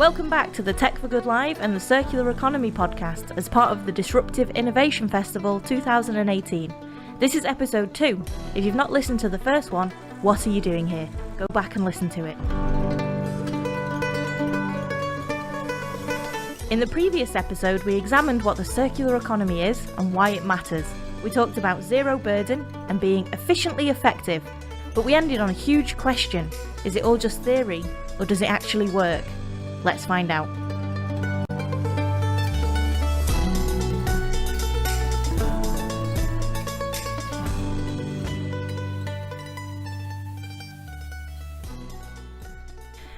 Welcome back to the Tech for Good Live and the Circular Economy podcast as part of the Disruptive Innovation Festival 2018. This is episode 2. If you've not listened to the first one, what are you doing here? Go back and listen to it. In the previous episode, we examined what the circular economy is and why it matters. We talked about zero burden and being efficiently effective, but we ended on a huge question. Is it all just theory, or does it actually work? Let's find out.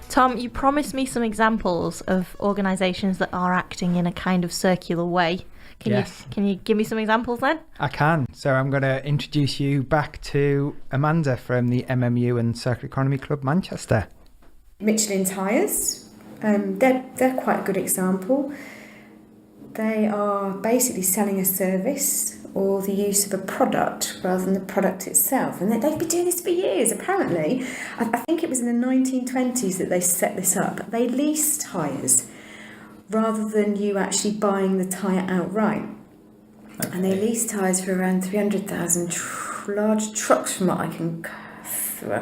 Tom, you promised me some examples of organisations that are acting in a kind of circular way. Can you give me some examples then? I can. So I'm going to introduce you back to Amanda from the MMU and Circular Economy Club Manchester. Michelin tyres. They're quite a good example. They are basically selling a service or the use of a product rather than the product itself. And they've been doing this for years, apparently. I think it was in the 1920s that they set this up. They lease tyres rather than you actually buying the tyre outright. Okay. And they lease tyres for around 300,000 large trucks from what I can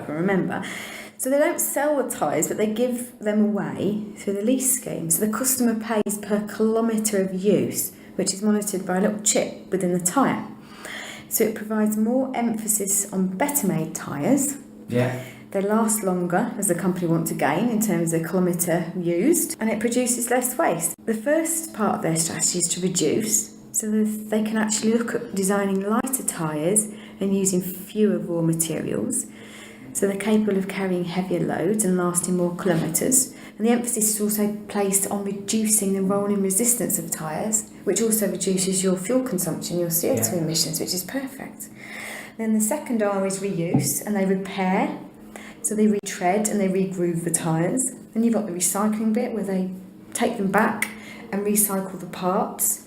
remember. So they don't sell the tyres, but they give them away through the lease scheme. So the customer pays per kilometre of use, which is monitored by a little chip within the tyre. So it provides more emphasis on better made tyres. Yeah. They last longer, as the company want to gain in terms of kilometre used, and it produces less waste. The first part of their strategy is to reduce, so that they can actually look at designing lighter tyres and using fewer raw materials. So they're capable of carrying heavier loads and lasting more kilometres. And the emphasis is also placed on reducing the rolling resistance of tyres, which also reduces your fuel consumption, your CO2 emissions, which is perfect. Then the second R is reuse, and they repair. So they retread and they regroove the tyres. Then you've got the recycling bit where they take them back and recycle the parts.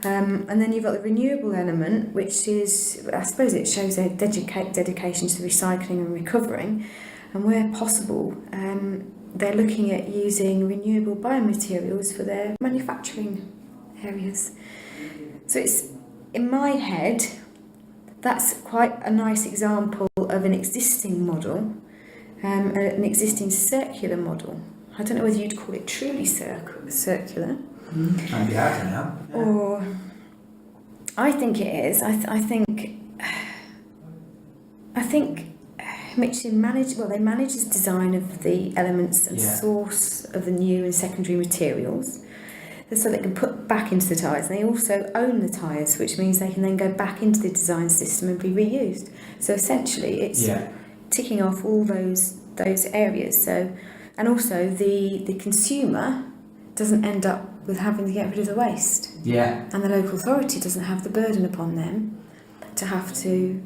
And then you've got the renewable element, which is, I suppose it shows their dedication to recycling and recovering. And where possible, they're looking at using renewable biomaterials for their manufacturing areas. So it's, in my head, that's quite a nice example of an existing model, an existing circular model. I don't know whether you'd call it truly circular. Maybe I don't know. Yeah. Or I think it is. I think Michelin manage the design of the elements and source of the new and secondary materials, so they can put back into the tyres. And they also own the tyres, which means they can then go back into the design system and be reused. So essentially, it's ticking off all those areas. So, and also the consumer doesn't end up with having to get rid of the waste. Yeah. And the local authority doesn't have the burden upon them to have to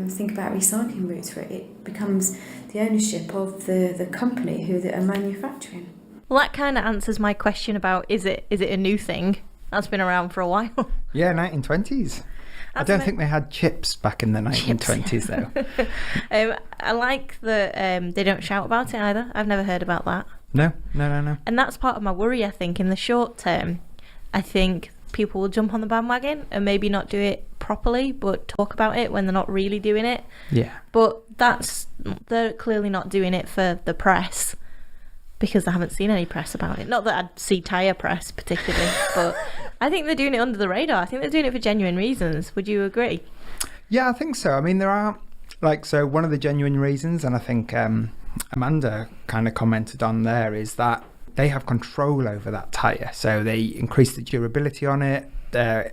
think about recycling routes for it. It becomes the ownership of the company who are manufacturing. Well, that kind of answers my question about is it a new thing? That's been around for a while. Yeah, 1920s. I don't think they had chips back in the 1920s though. I like that they don't shout about it either. I've never heard about that. No. And that's part of my worry, I think. In the short term, I think people will jump on the bandwagon and maybe not do it properly, but talk about it when they're not really doing it. Yeah. But they're clearly not doing it for the press, because I haven't seen any press about it. Not that I'd see tyre press particularly, but I think they're doing it under the radar. I think they're doing it for genuine reasons. Would you agree? Yeah, I think so. I mean, there are, one of the genuine reasons, and I think Amanda kind of commented on there, is that they have control over that tyre. So they increase the durability on it. They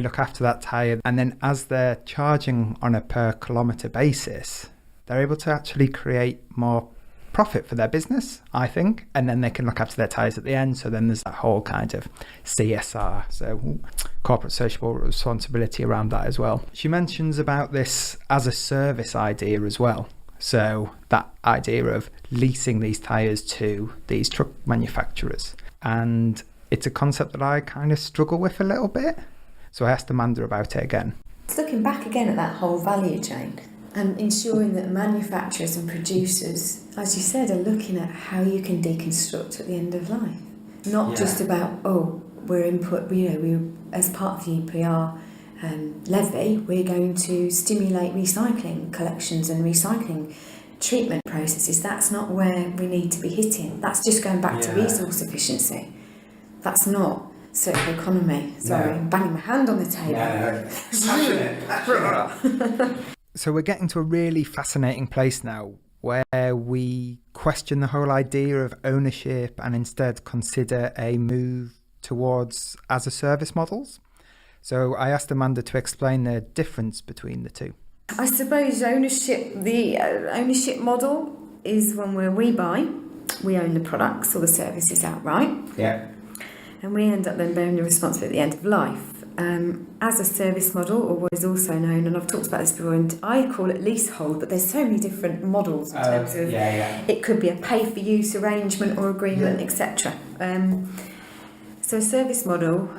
look after that tyre. And then as they're charging on a per kilometre basis, they're able to actually create more profit for their business, I think, and then they can look after their tyres at the end. So then there's that whole kind of CSR, so corporate social responsibility around that as well. She mentions about this as a service idea as well. So that idea of leasing these tyres to these truck manufacturers. And it's a concept that I kind of struggle with a little bit. So I asked Amanda about it again. Looking back again at that whole value chain, And ensuring that manufacturers and producers, as you said, are looking at how you can deconstruct at the end of life. Not just about, we're as part of the EPR levy, we're going to stimulate recycling collections and recycling treatment processes. That's not where we need to be hitting. That's just going back to resource efficiency. That's not circular economy. Sorry, I'm banging my hand on the table. Passionate. So we're getting to a really fascinating place now where we question the whole idea of ownership and instead consider a move towards as-a-service models. So I asked Amanda to explain the difference between the two. I suppose the ownership model is one where we own the products or the services outright. Yeah. And we end up then bearing the responsibility at the end of life. As a service model, or what is also known, and I've talked about this before, and I call it leasehold, but there's so many different models in terms of it could be a pay-for-use arrangement or agreement, etc. So a service model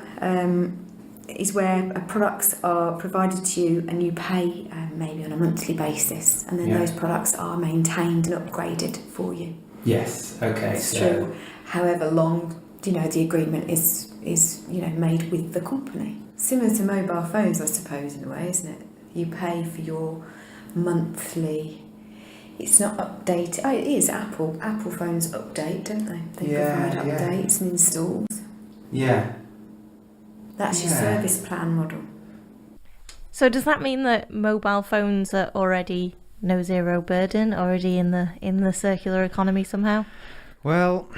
is where products are provided to you and you pay maybe on a monthly basis, and then those products are maintained and upgraded for you. Yes. Okay. It's true. However long the agreement is made with the company. Similar to mobile phones, I suppose, in a way, isn't it? You pay for your monthly. It's not updated. Oh, it is Apple. Apple phones update, don't they? They provide updates and installs. Yeah. That's your service plan model. So does that mean that mobile phones are already no zero burden, already in the circular economy somehow? Well,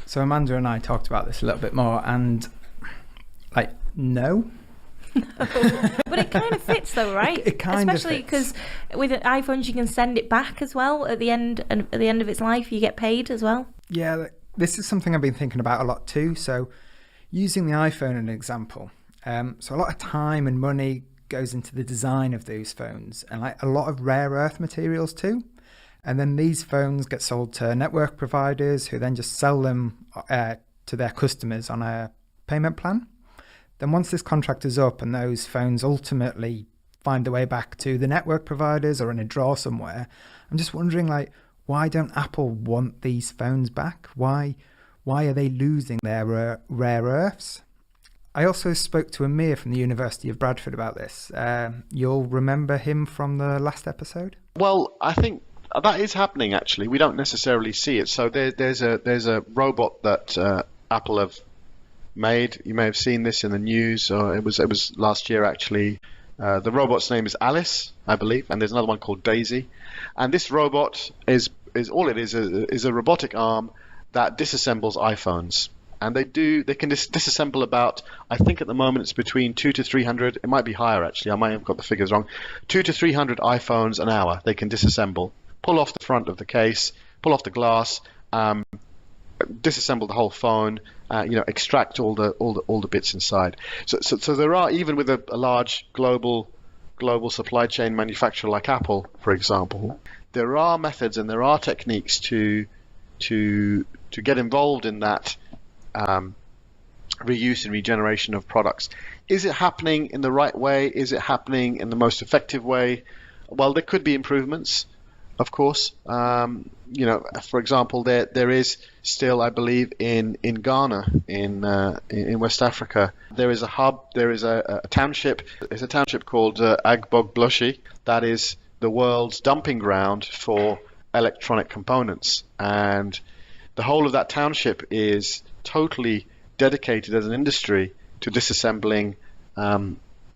so Amanda and I talked about this a little bit more, and no. But it kind of fits though, right? It kind of especially because with iPhones you can send it back as well at the end, and at the end of its life you get paid as well. Yeah, this is something I've been thinking about a lot too. So using the iPhone as an example, so a lot of time and money goes into the design of those phones, and a lot of rare earth materials too. And then these phones get sold to network providers who then just sell them to their customers on a payment plan. Then once this contract is up and those phones ultimately find their way back to the network providers or in a drawer somewhere, I'm just wondering, why don't Apple want these phones back? Why are they losing their rare earths? I also spoke to Amir from the University of Bradford about this. You'll remember him from the last episode? Well, I think that is happening, actually. We don't necessarily see it. So there's a robot that Apple have made. You may have seen this in the news, or it was last year, actually. The robot's name is Alice, I believe, and there's another one called Daisy. And this robot is all it is a robotic arm that disassembles iPhones. And they can disassemble about, I think at the moment it's between 200 to 300, it might be higher actually, I might have got the figures wrong, 200 to 300 iPhones an hour they can disassemble. Pull off the front of the case, pull off the glass, disassemble the whole phone, extract all the bits inside. So there are, even with a large global supply chain manufacturer like Apple, for example, there are methods and there are techniques to get involved in that reuse and regeneration of products. Is it happening in the right way? Is it happening in the most effective way? Well, there could be improvements. Of course, for example, there is still, I believe, in Ghana, in West Africa, there is a hub, there is a township. It's a township called Agbogbloshie that is the world's dumping ground for electronic components, and the whole of that township is totally dedicated as an industry to disassembling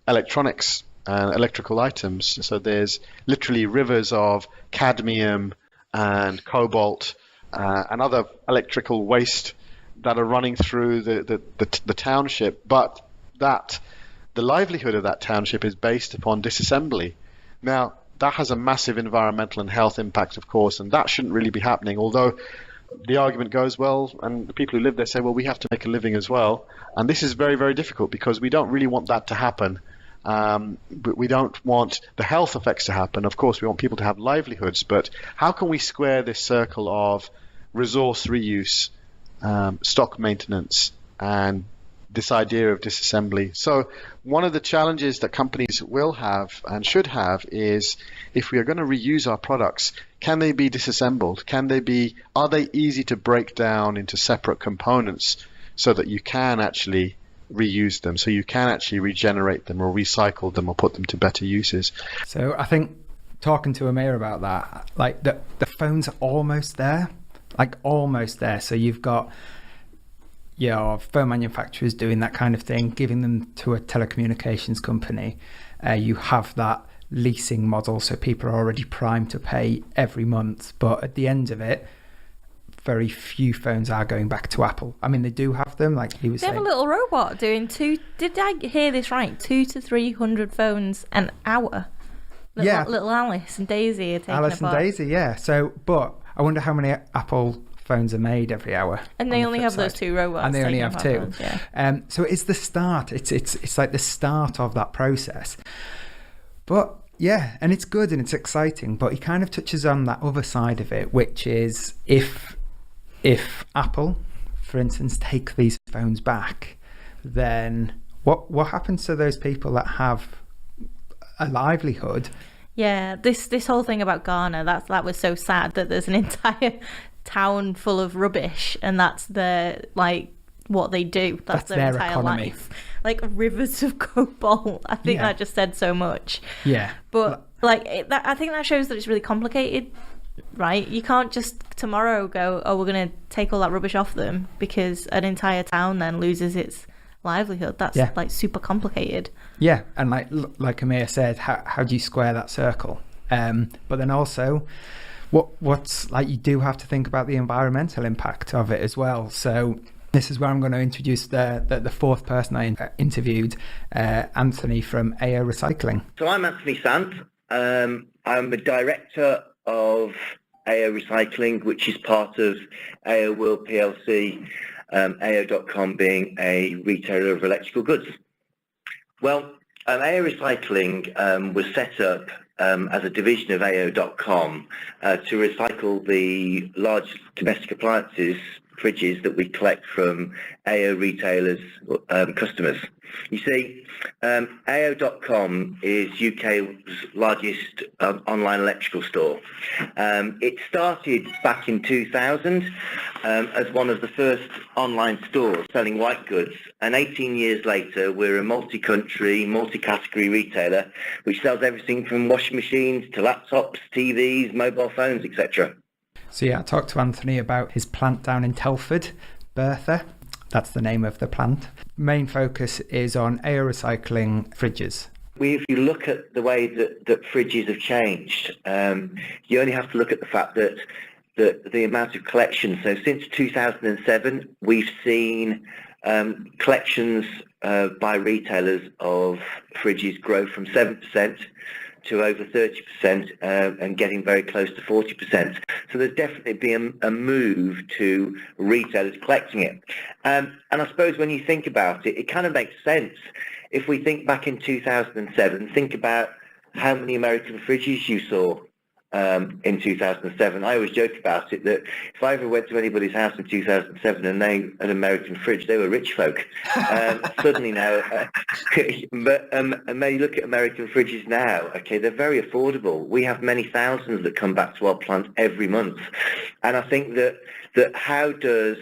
electronics and electrical items. So there's literally rivers of cadmium and cobalt and other electrical waste that are running through the township, but the livelihood of that township is based upon disassembly. Now, that has a massive environmental and health impact, of course, and that shouldn't really be happening, although the argument goes, well, and the people who live there say, well, we have to make a living as well. And this is very, very difficult because we don't really want that to happen. But we don't want the health effects to happen. Of course, we want people to have livelihoods, but how can we square this circle of resource reuse, stock maintenance, and this idea of disassembly. So one of the challenges that companies will have and should have is, if we are going to reuse our products, can they be disassembled? Are they easy to break down into separate components so that you can actually reuse them, so you can actually regenerate them or recycle them or put them to better uses? So I think, talking to Amir about that, like the phones are almost there. So you've got your phone manufacturers doing that kind of thing, giving them to a telecommunications company. You have that leasing model, so people are already primed to pay every month. But at the end of it, very few phones are going back to Apple. I mean, they do have them, like he was saying. They have a little robot doing did I hear this right? 200 to 300 phones an hour. Little Alice and Daisy are taking Alice and Daisy, yeah. So, but I wonder how many Apple phones are made every hour. And they only have those two robots. And they only have two. Phones, yeah. So it's the start. It's like the start of that process. But yeah, and it's good and it's exciting. But he kind of touches on that other side of it, which is if Apple, for instance, take these phones back, then what happens to those people that have a livelihood? Yeah, this whole thing about Ghana, that was so sad, that there's an entire town full of rubbish, and that's what they do. That's their entire economy. Life. Like rivers of cobalt. I think that just said so much. Yeah. But I think that shows that it's really complicated, right? You can't just tomorrow go, oh, we're going to take all that rubbish off them, because an entire town then loses its livelihood. That's like super complicated. Yeah, and like Amir said, how do you square that circle? But then also, what's like, you do have to think about the environmental impact of it as well. So this is where I'm going to introduce the fourth person I interviewed, Anthony from AO Recycling. So I'm Anthony Sant. I'm the director of AO Recycling, which is part of AO World PLC, AO.com being a retailer of electrical goods. Well, AO Recycling was set up as a division of AO.com to recycle the large domestic appliances, fridges that we collect from AO retailers' customers. You see, AO.com is UK's largest online electrical store. It started back in 2000 as one of the first online stores selling white goods, and 18 years later we're a multi-country, multi-category retailer which sells everything from washing machines to laptops, TVs, mobile phones, etc. So yeah, I talked to Anthony about his plant down in Telford, Bertha. That's the name of the plant. Main focus is on AO Recycling fridges. If you look at the way that fridges have changed, you only have to look at the fact that the amount of collections. So since 2007, we've seen collections by retailers of fridges grow from 7% to over 30% and getting very close to 40%. So there's definitely been a move to retailers collecting it. And I suppose when you think about it, it kind of makes sense. If we think back in 2007, think about how many American fridges you saw in 2007. I always joke about it that if I ever went to anybody's house in 2007 and they had an American fridge, they were rich folk. Suddenly now, but and when you look at American fridges now, okay, they're very affordable. We have many thousands that come back to our plant every month, and I think that how does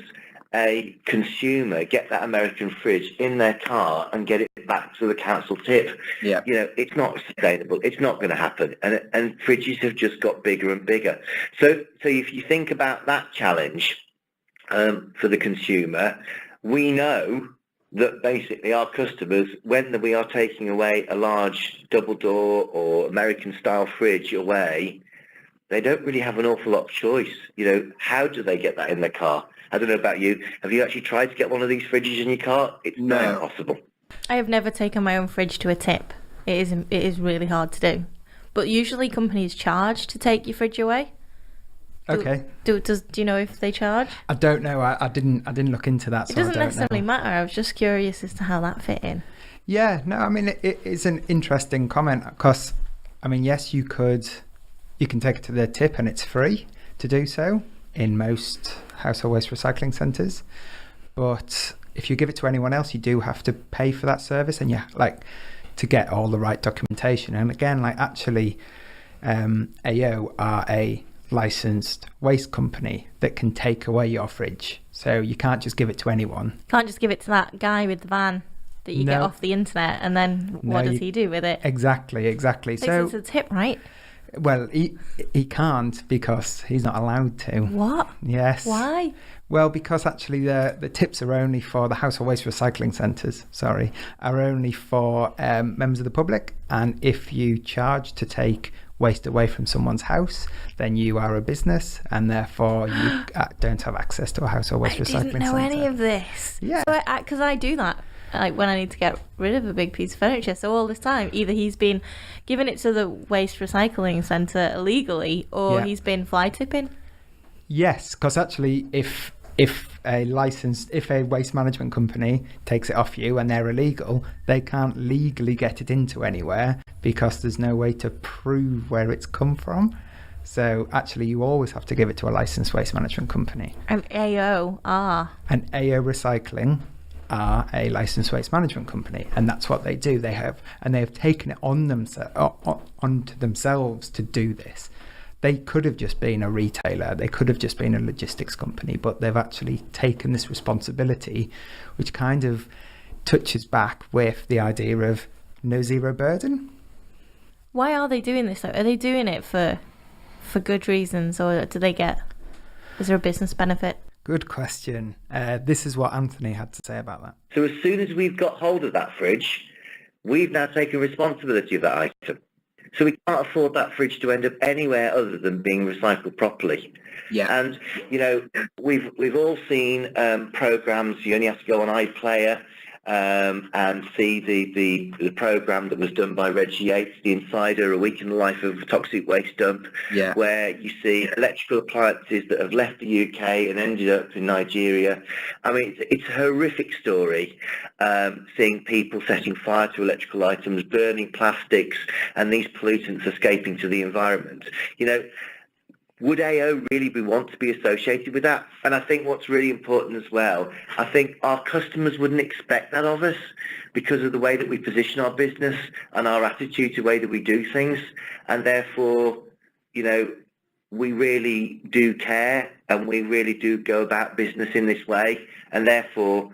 a consumer get that American fridge in their car and get it back to the council tip? Yeah. You know, it's not sustainable. It's not going to happen. And fridges have just got bigger and bigger. So if you think about that challenge for the consumer, we know that basically our customers, when we are taking away a large double door or American style fridge away, they don't really have an awful lot of choice. You know, how do they get that in their car? I don't know about you. Have you actually tried to get one of these fridges in your car? It's not impossible. I have never taken my own fridge to a tip. It is really hard to do. But usually companies charge to take your fridge away. Okay. Do you know if they charge? I don't know. I didn't look into that. It doesn't necessarily matter. I was just curious as to how that fit in. Yeah. No. I mean, it is an interesting comment because, I mean, yes, you can take it to the tip and it's free to do so in most household waste recycling centres, but if you give it to anyone else, you do have to pay for that service, and you like to get all the right documentation. And again, like actually, AO are a licensed waste company that can take away your fridge, so you can't just give it to anyone. Can't just give it to that guy with the van that you get off the internet, and then what does he do with it? Exactly. So it's a tip, right? Well, he can't, because he's not allowed to. What? Yes. Why? Well, because actually the tips are only for the household waste recycling centres, are only for members of the public. And if you charge to take waste away from someone's house, then you are a business, and therefore you don't have access to a household waste recycling centre. I didn't know any of this. Yeah. Because I do that. Like when I need to get rid of a big piece of furniture. So all this time, either he's been giving it to the waste recycling centre illegally, or he's been fly tipping. Yes, because actually if a waste management company takes it off you and they're illegal, they can't legally get it into anywhere, because there's no way to prove where it's come from. So actually you always have to give it to a licensed waste management company. And AO Recycling are a licensed waste management company, and that's what they do. They have taken it onto themselves to do this. They could have just been a retailer, they could have just been a logistics company, but they've actually taken this responsibility, which kind of touches back with the idea of no zero burden. Why are they doing this though? Are they doing it for good reasons, or is there a business benefit? Good question. This is what Anthony had to say about that. So as soon as we've got hold of that fridge, we've now taken responsibility of that item. So we can't afford that fridge to end up anywhere other than being recycled properly. Yeah. And, we've all seen programmes. You only have to go on iPlayer and see the programme that was done by Reggie Yates, The Insider, A Week in the Life of a Toxic Waste Dump, where you see electrical appliances that have left the UK and ended up in Nigeria. I mean, it's a horrific story, seeing people setting fire to electrical items, burning plastics, and these pollutants escaping to the environment. Would AO really want to be associated with that? And I think what's really important as well, I think our customers wouldn't expect that of us because of the way that we position our business and our attitude to the way that we do things. And therefore, we really do care, and we really do go about business in this way. And therefore,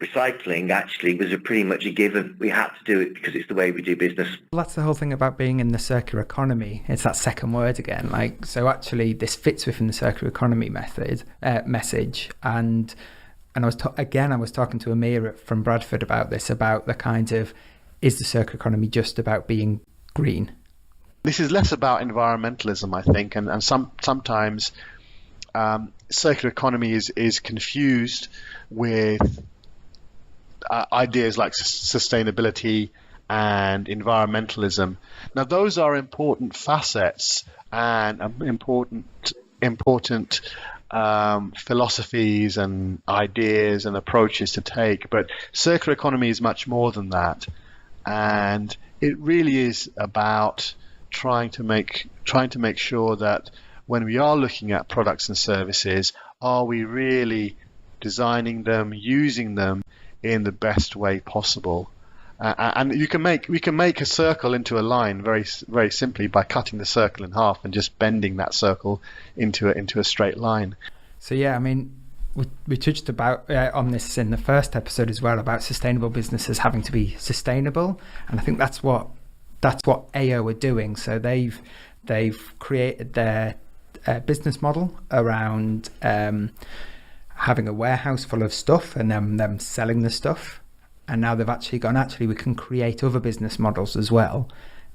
recycling actually was pretty much a given. We had to do it because it's the way we do business. Well, that's the whole thing about being in the circular economy. It's that second word again. So actually this fits within the circular economy message. And I was talking to Amir from Bradford about this, about the kind of, is the circular economy just about being green? This is less about environmentalism, I think, and sometimes circular economy is confused with ideas like sustainability and environmentalism. Now, those are important facets and important philosophies and ideas and approaches to take, but circular economy is much more than that, and it really is about trying to make sure that when we are looking at products and services, are we really designing them, using them in the best way possible? And we can make a circle into a line very, very simply by cutting the circle in half and just bending that circle into a straight line. So we touched about on this in the first episode as well, about sustainable businesses having to be sustainable, and I think that's what AO are doing. So they've created their business model around having a warehouse full of stuff and them selling the stuff, and now they've actually we can create other business models as well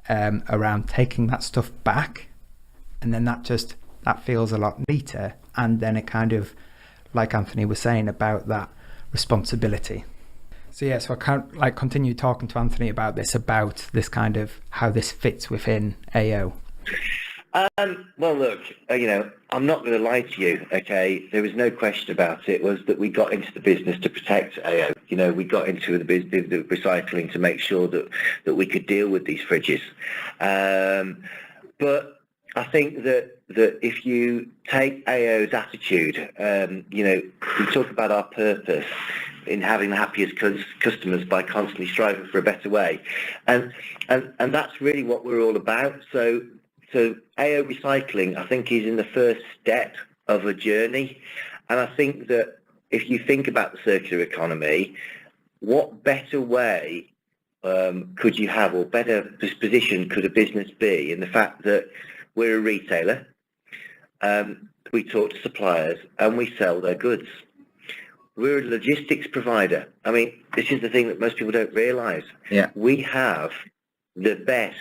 around taking that stuff back, and then that feels a lot neater, and then it kind of, like Anthony was saying about that responsibility. So I can't continue talking to Anthony about this kind of how this fits within AO. Well, look, I'm not going to lie to you, okay? There was no question about it, was that we got into the business to protect AO. We got into the recycling to make sure that we could deal with these fridges. But I think that if you take AO's attitude, we talk about our purpose. in having the happiest customers by constantly striving for a better way, and that's really what we're all about. So AO recycling, I think, is in the first step of a journey, and I think that if you think about the circular economy, what better way could you have, or better position could a business be in the fact that we're a retailer, we talk to suppliers and we sell their goods. We're a logistics provider. I mean, this is the thing that most people don't realise. Yeah. We have the best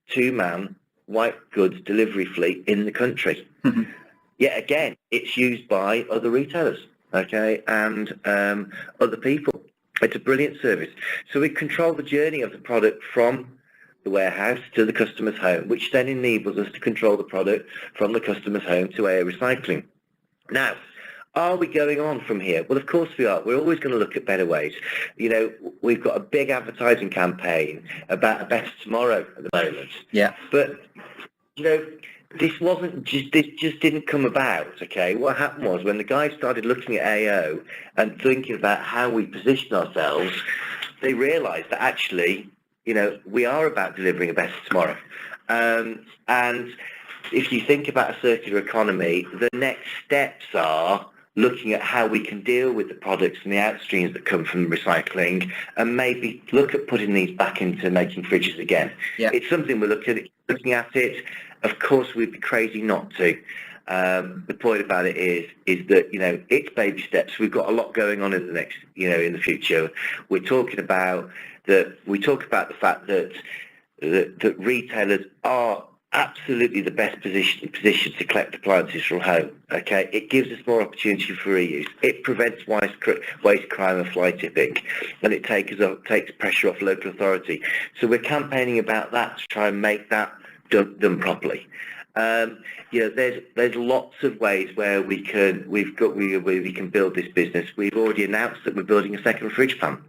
two-man white goods delivery fleet in the country. Mm-hmm. Yet again, it's used by other retailers, okay, and other people. It's a brilliant service. So we control the journey of the product from the warehouse to the customer's home, which then enables us to control the product from the customer's home to AO recycling. Now, are we going on from here? Well, of course we are. We're always going to look at better ways. You know, we've got a big advertising campaign about a better tomorrow at the moment. Yeah. But, you know, this just didn't come about, okay? What happened was when the guys started looking at AO and thinking about how we position ourselves, they realised that actually, you know, we are about delivering a better tomorrow. And if you think about a circular economy, the next steps are looking at how we can deal with the products and the outstreams that come from recycling, and maybe look at putting these back into making fridges again. Yeah. It's something we're looking at it. Of course, we'd be crazy not to. The point about it is that, you know, it's baby steps. We've got a lot going on in the next, you know, in the future. We talk about the fact that retailers are absolutely the best position to collect appliances from home. Okay, it gives us more opportunity for reuse. It prevents waste crime and fly tipping, and it takes pressure off local authority. So we're campaigning about that to try and make that done properly. You know, there's lots of ways where we can build this business. We've already announced that we're building a second fridge plant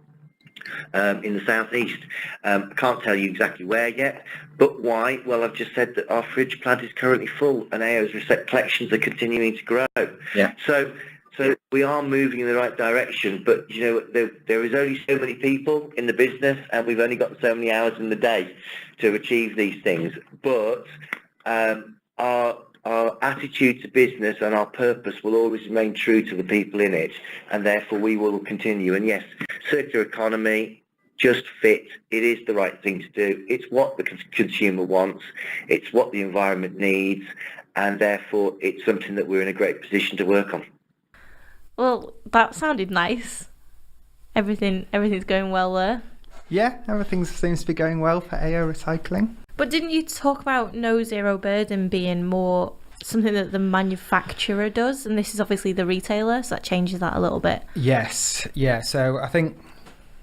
in the southeast. Can't tell you exactly where yet, but why? Well, I've just said that our fridge plant is currently full, and AO's collections are continuing to grow. Yeah. So we are moving in the right direction, but you know, there is only so many people in the business, and we've only got so many hours in the day to achieve these things. But our attitude to business and our purpose will always remain true to the people in it, and therefore we will continue. And yes, circular economy, just fit. It is the right thing to do. It's what the consumer wants. It's what the environment needs, and therefore it's something that we're in a great position to work on. Well, that sounded nice. Everything's going well there. Yeah, everything seems to be going well for AO recycling. But didn't you talk about no zero burden being more something that the manufacturer does? And this is obviously the retailer, so that changes that a little bit. Yes, yeah. So I think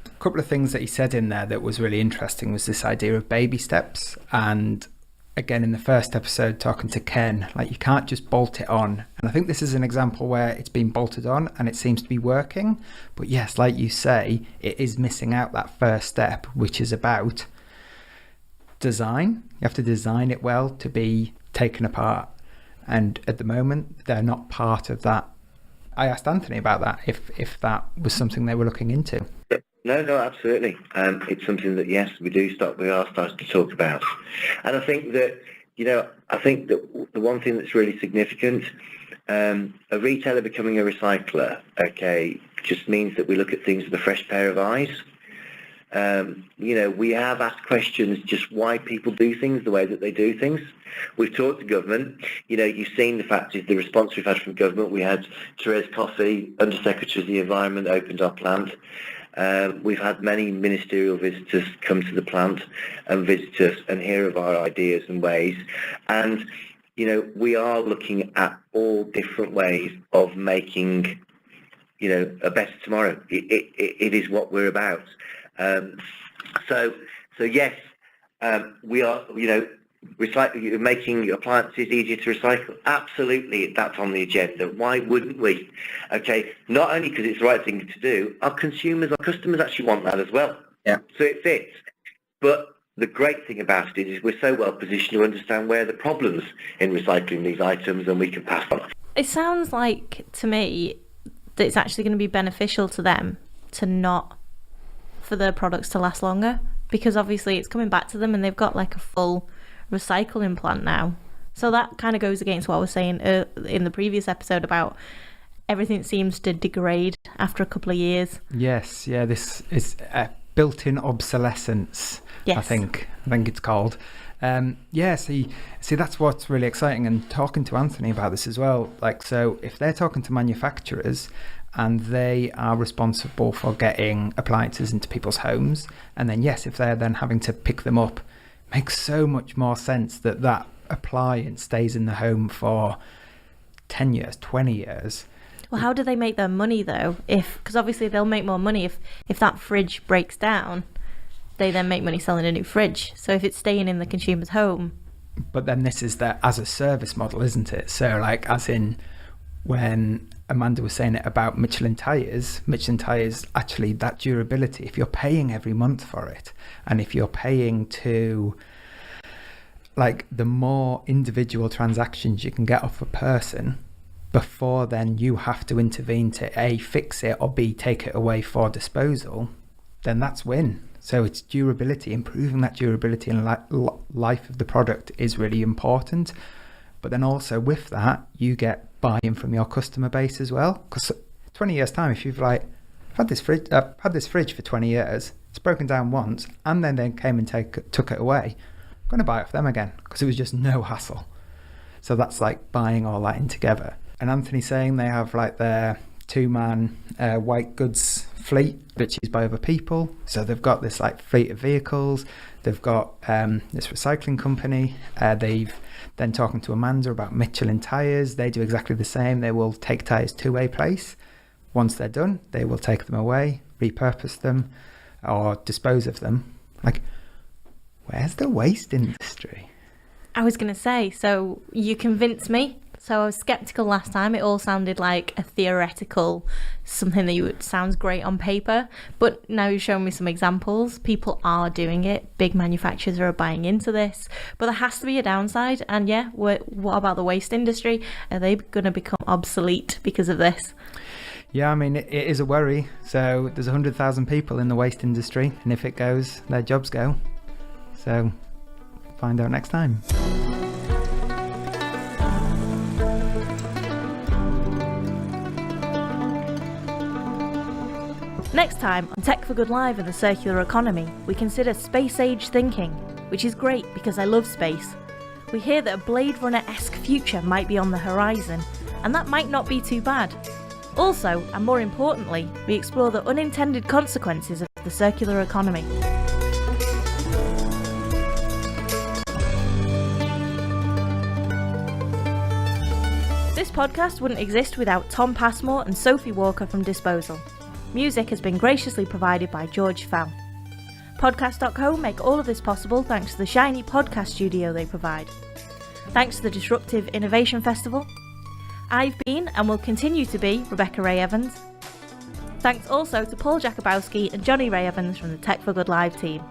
a couple of things that he said in there that was really interesting was this idea of baby steps. And again, in the first episode, talking to Ken, like, you can't just bolt it on. And I think this is an example where it's been bolted on and it seems to be working. But yes, like you say, it is missing out that first step, which is about design. You have to design it well to be taken apart, and at the moment they're not part of that. I asked Anthony about that, if that was something they were looking into. No, absolutely. It's something that, yes, we are starting to talk about. And I think that, you know, the one thing that's really significant, a retailer becoming a recycler, okay, just means that we look at things with a fresh pair of eyes. You know, we have asked questions just why people do things the way that they do things. We've talked to government. You know, you've seen the response we've had from government. We had Therese Coffey, Under-Secretary of the Environment, opened our plant. We've had many ministerial visitors come to the plant and visit us and hear of our ideas and ways. And, you know, we are looking at all different ways of making, you know, a better tomorrow. It is what we're about. So yes, we are, you know, making appliances easier to recycle. Absolutely, that's on the agenda. Why wouldn't we? Okay, not only because it's the right thing to do, our customers actually want that as well. Yeah. So it fits. But the great thing about it is we're so well positioned to understand where the problems in recycling these items, and we can pass on. It sounds like to me that it's actually going to be beneficial to them for the products to last longer, because obviously it's coming back to them and they've got like a full recycling plant now. So that kind of goes against what I was saying in the previous episode about everything seems to degrade after a couple of years. Yes, yeah, this is built-in obsolescence. Yes. I think it's called. See, that's what's really exciting, and talking to Anthony about this as well. Like, so if they're talking to manufacturers and they are responsible for getting appliances into people's homes, and then yes, if they're then having to pick them up, it makes so much more sense that appliance stays in the home for 10 years, 20 years. Well, how do they make their money though? Because obviously they'll make more money if that fridge breaks down. They then make money selling a new fridge. So if it's staying in the consumer's home. But then this is their as a service model, isn't it? So like, as in when Amanda was saying it about Michelin tyres actually, that durability, if you're paying every month for it, and if you're paying to, like, the more individual transactions you can get off a person before then you have to intervene to A, fix it, or B, take it away for disposal, then that's win. So it's durability, improving that durability and life of the product is really important. But then also with that, you get buy-in from your customer base as well. Because 20 years time, if you've like, I've had this fridge for 20 years, it's broken down once, and then they came and took it away, I'm going to buy it off them again because it was just no hassle. So that's like buying all that in together. And Anthony's saying they have like their 2-man white goods fleet, which is by other people. So they've got this like fleet of vehicles. They've got this recycling company. They've then talking to Amanda about Michelin tyres. They do exactly the same. They will take tyres to a place. Once they're done, they will take them away, repurpose them, or dispose of them. Like, where's the waste industry? I was going to say, so you convinced me. So I was sceptical last time. It all sounded like a theoretical, something that sounds great on paper. But now you've shown me some examples. People are doing it. Big manufacturers are buying into this. But there has to be a downside. And yeah, what about the waste industry? Are they going to become obsolete because of this? Yeah, I mean, it is a worry. So there's 100,000 people in the waste industry. And if it goes, their jobs go. So find out next time. Next time on Tech for Good Live and the Circular Economy, we consider space-age thinking, which is great because I love space. We hear that a Blade Runner-esque future might be on the horizon, and that might not be too bad. Also, and more importantly, we explore the unintended consequences of the circular economy. This podcast wouldn't exist without Tom Passmore and Sophie Walker from Dsposal. Music has been graciously provided by George Fell. Podcast.co make all of this possible thanks to the shiny podcast studio they provide. Thanks to the Disruptive Innovation Festival. I've been, and will continue to be, Rebecca Ray Evans. Thanks also to Paul Jakubowski and Johnny Ray Evans from the Tech for Good Live team.